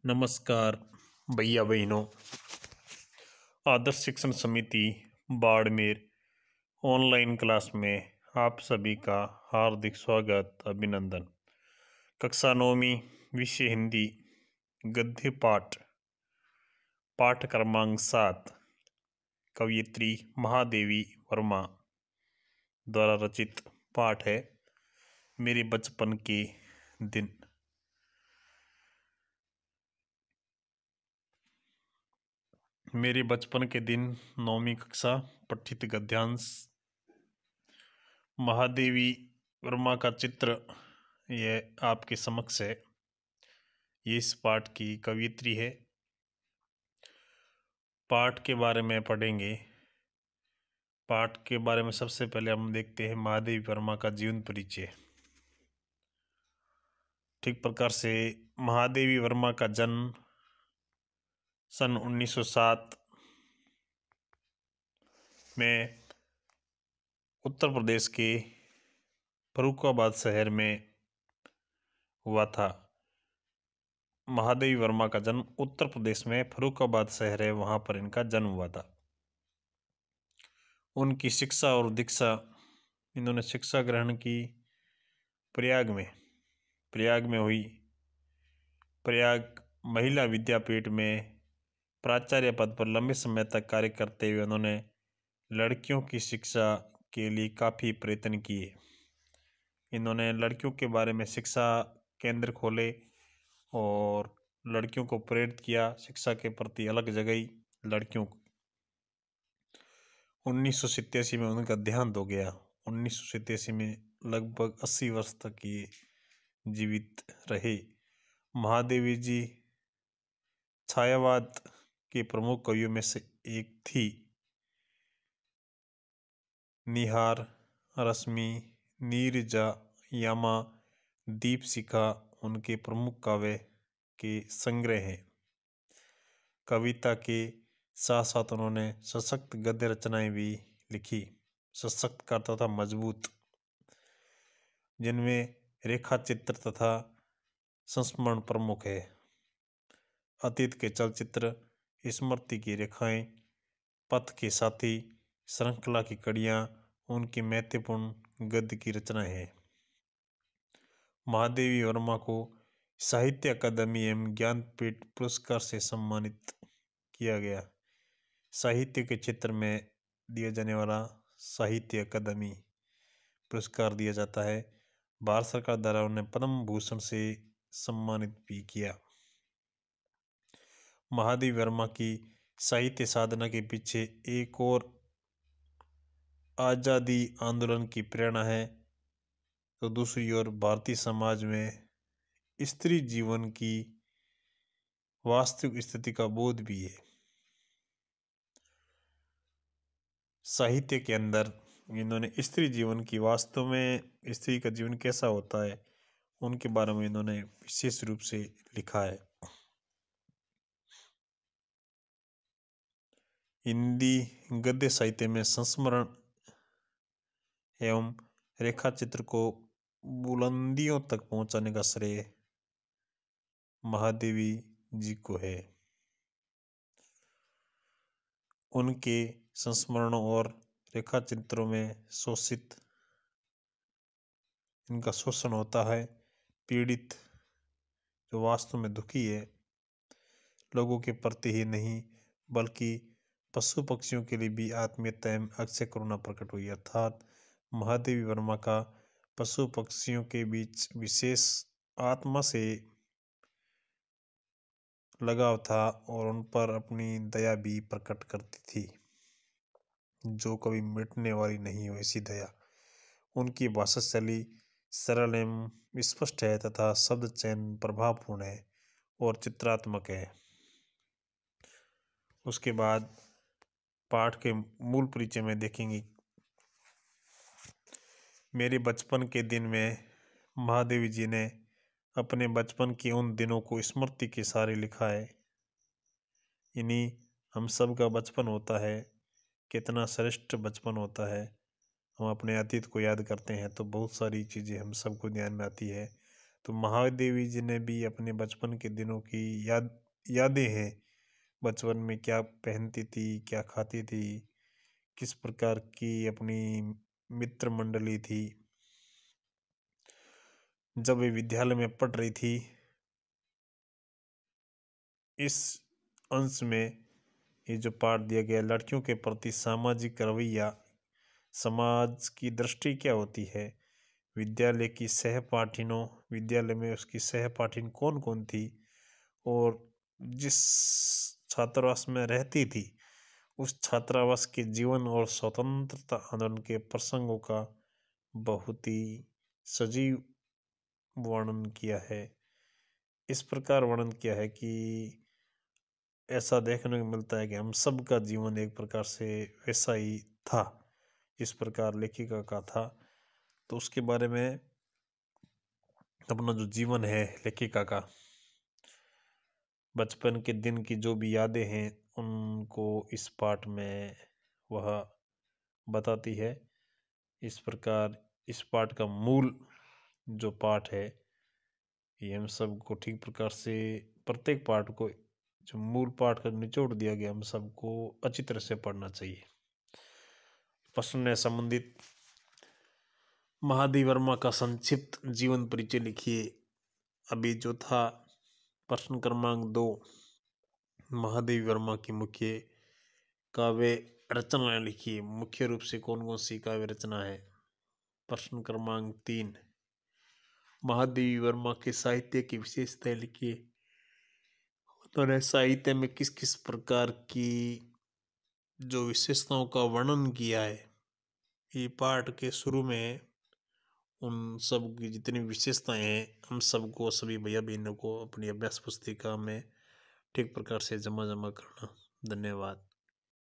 नमस्कार भैया बहनों। आदर्श शिक्षण समिति बाड़मेर ऑनलाइन क्लास में आप सभी का हार्दिक स्वागत अभिनंदन। कक्षा 9वीं विषय हिंदी गद्य पाठ पाठ क्रमांक 7 कवयित्री महादेवी वर्मा द्वारा रचित पाठ है मेरे बचपन के दिन। मेरे बचपन के दिन 9वीं कक्षा पठित गद्यांश। महादेवी वर्मा का चित्र यह आपके समक्ष है। ये इस पाठ की कवयित्री है। पाठ के बारे में पढ़ेंगे। पाठ के बारे में सबसे पहले हम देखते हैं महादेवी वर्मा का जीवन परिचय। ठीक प्रकार से महादेवी वर्मा का जन्म सन 1907 में उत्तर प्रदेश के फर्रुखाबाद शहर में हुआ था। महादेवी वर्मा का जन्म उत्तर प्रदेश में फर्रुखाबाद शहर है, वहाँ पर इनका जन्म हुआ था। उनकी शिक्षा और दीक्षा, इन्होंने शिक्षा ग्रहण की प्रयाग में हुई। प्रयाग महिला विद्यापीठ में प्राचार्य पद पर लंबे समय तक कार्य करते हुए उन्होंने लड़कियों की शिक्षा के लिए काफ़ी प्रयत्न किए। इन्होंने लड़कियों के बारे में शिक्षा केंद्र खोले और लड़कियों को प्रेरित किया, शिक्षा के प्रति अलग जगाई लड़कियों को। 1987 में उनका देहांत हो गया। 1987 में लगभग 80 वर्ष तक ये जीवित रहे। महादेवी जी छायावाद के प्रमुख कवियों में से एक थी। निहार, रश्मि, नीरजा, यामा, दीपशिखा उनके प्रमुख काव्य के संग्रह हैं। कविता के साथ साथ उन्होंने सशक्त गद्य रचनाएं भी लिखी। सशक्त का अर्थ था मजबूत, जिनमें रेखा चित्र तथा संस्मरण प्रमुख है। अतीत के चलचित्र, स्मृति की रेखाएं, पथ के साथी, श्रृंखला की कड़ियाँ उनकी महत्वपूर्ण गद्य की रचनाएं हैं। महादेवी वर्मा को साहित्य अकादमी एवं ज्ञानपीठ पुरस्कार से सम्मानित किया गया। साहित्य के क्षेत्र में दिया जाने वाला साहित्य अकादमी पुरस्कार दिया जाता है। भारत सरकार द्वारा उन्हें पद्म भूषण से सम्मानित भी किया। महादेवी वर्मा की साहित्य साधना के पीछे एक और आज़ादी आंदोलन की प्रेरणा है, तो दूसरी ओर भारतीय समाज में स्त्री जीवन की वास्तविक स्थिति का बोध भी है। साहित्य के अंदर इन्होंने स्त्री जीवन की, वास्तव में स्त्री का जीवन कैसा होता है, उनके बारे में इन्होंने विशेष रूप से लिखा है। हिंदी गद्य साहित्य में संस्मरण एवं रेखा चित्र को बुलंदियों तक पहुंचाने का श्रेय महादेवी जी को है। उनके संस्मरणों और रेखा चित्रों में इनका शोषण होता है। पीड़ित जो वास्तव में दुखी है, लोगों के प्रति ही नहीं बल्कि पशु पक्षियों के लिए भी आत्मीयता एवं अक्षय करुणा प्रकट हुई। अर्थात महादेवी वर्मा का पशु पक्षियों के बीच विशेष आत्मा से लगाव था और उन पर अपनी दया भी प्रकट करती थी, जो कभी मिटने वाली नहीं हो ऐसी दया। उनकी भाषा शैली सरल एवं स्पष्ट है तथा शब्द चयन प्रभावपूर्ण है और चित्रात्मक है। उसके बाद पाठ के मूल परिचय में देखेंगे। मेरे बचपन के दिन में महादेवी जी ने अपने बचपन के उन दिनों को स्मृति के सारे लिखा है। इन्हीं हम सब का बचपन होता है, कितना श्रेष्ठ बचपन होता है। हम अपने अतीत को याद करते हैं तो बहुत सारी चीज़ें हम सबको ध्यान में आती है। तो महादेवी जी ने भी अपने बचपन के दिनों की यादें हैं। बचपन में क्या पहनती थी, क्या खाती थी, किस प्रकार की अपनी मित्र मंडली थी। जब वे विद्यालय में पढ़ रही थी, इस अंश में ये जो पाठ दिया गया, लड़कियों के प्रति सामाजिक रवैया, समाज की दृष्टि क्या होती है। विद्यालय की सहपाठिनों, विद्यालय में उसकी सहपाठिन कौन कौन थी, और जिस छात्रावास में रहती थी उस छात्रावास के जीवन और स्वतंत्रता आंदोलन के प्रसंगों का बहुत ही सजीव वर्णन किया है। इस प्रकार वर्णन किया है कि ऐसा देखने को मिलता है कि हम सब का जीवन एक प्रकार से वैसा ही था जिस प्रकार लेखिका का था। तो उसके बारे में अपना जो जीवन है लेखिका का, बचपन के दिन की जो भी यादें हैं उनको इस पाठ में वह बताती है। इस प्रकार इस पाठ का मूल जो पाठ है, ये हम सबको ठीक प्रकार से प्रत्येक पाठ को, जो मूल पाठ का निचोड़ दिया गया, हम सबको अच्छी तरह से पढ़ना चाहिए। प्रश्न से संबंधित महादेवी वर्मा का संक्षिप्त जीवन परिचय लिखिए। अभी जो था प्रश्न क्रमांक 2, महादेवी वर्मा की मुख्य काव्य रचनाएं लिखिए। मुख्य रूप से कौन कौन सी काव्य रचना है। प्रश्न क्रमांक 3, महादेवी वर्मा के साहित्य की विशेषताएं लिखिए। उन्होंने साहित्य में किस किस प्रकार की जो विशेषताओं का वर्णन किया है। ये पाठ के शुरू में उन सब की जितनी विशेषताएं हैं हम सबको, सभी भैया बहनों को अपनी अभ्यास पुस्तिका में ठीक प्रकार से जमा करना। धन्यवाद।